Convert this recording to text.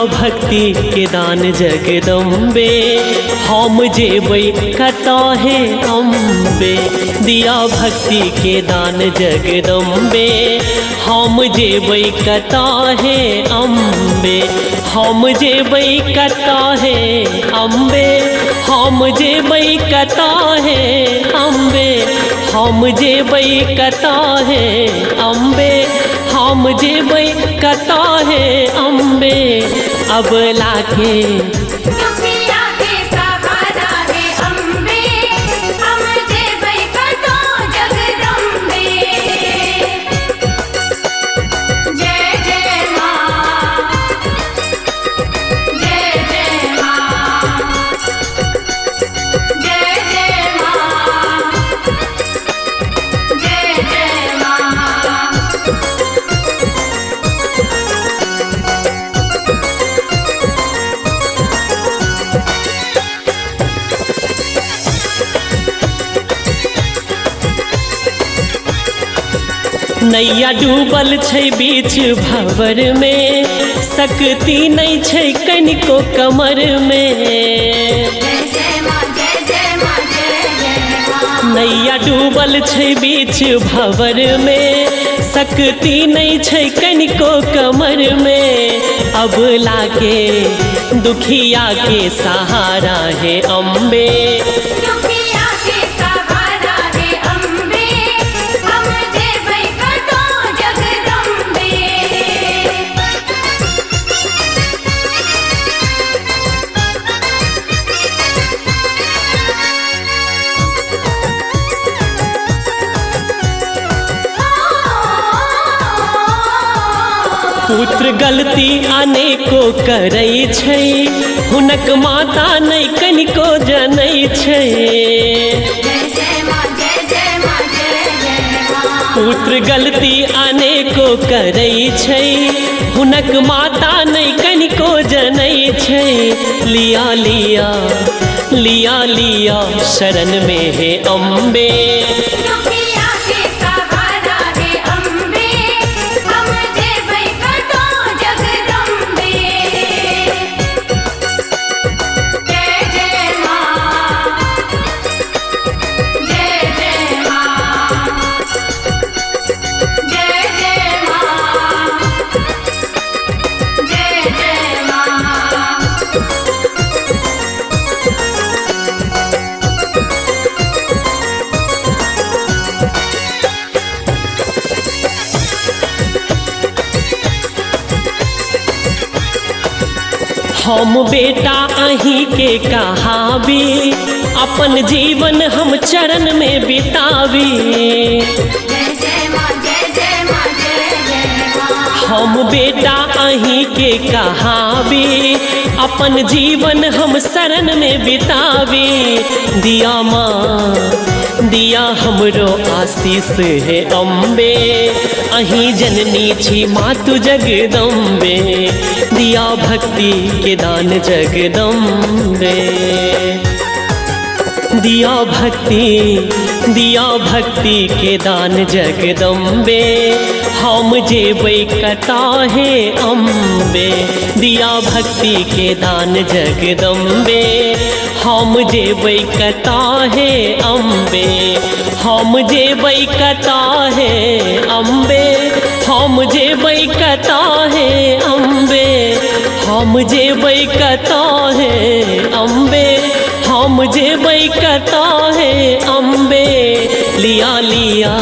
भक्ति के दान जगदम्बे हम जेबै कतहे अम्बे। दिया भक्ति के दान जगदम्बे हम जेबै कतहे अम्बे। हम जेबै कतहे अम्बे। हम जेबै कतहे अम्बे। हम जेबै कतहे अम्बे। हम जेबै कतहे अम्बे। अब लाके दुखिया के सहारा है अम्बे। हम जेबै कतो जगदम्बे। जय जय माँ। जय जय माँ। जय जय माँ। जय जय माँ। नैया डूबल छै बीच भंवर में, शक्ति नहीं छै कनिको कमर में। जय जय माँ। जय जय माँ। जय जय माँ। नैया डूबल छै बीच भंवर में, शक्ति नहीं छै कनिको कमर में। अब लाके दुखिया के सहारा है अम्बे। दुखिया के सहारा है अम्बे। हम जेबै कतो जगदम्बे। पुत्र गलती अनेको करै छै, हुनक माता नहीं कनिको जनै छै। जय जय माँ। जय जय माँ। जय जय माँ। पुत्र गलती अनेको करै छै, हुनक माता नहीं कनिको जनै छै। लिया लिया लिया लिया शरण में है अम्बे। दुखिया के सहारा है अम्बे। हम जेबै कतो जगदम्बे। जय जय माँ। जय जय माँ। जय जय माँ। जय जय माँ। हम बेटा अहीं के कहाबी, अपन जीवन हम चरण में बितावी। जय जय माँ। जय जय माँ। जय जय माँ। हम बेटा अहीं के कहाबी, अपन जीवन हम शरण में बितावी। दिया माँ दिया हमरो आशीष है अम्बे। अहीं जननी छी मातु जगदम्बे। दिया भक्ति के दान जगदम्बे। दिया भक्ति के दान जगदम्बे हम जेबै कतहे अम्बे। दिया भक्ति के दान जगदम्बे हम जेबै कतहे अम्बे। हम जेबै कतहे अम्बे। हम जेबै कतहे अम्बे। हम जेबै कतहे अम्बे। हम जेबै कतहे अम्बे। लिया लिया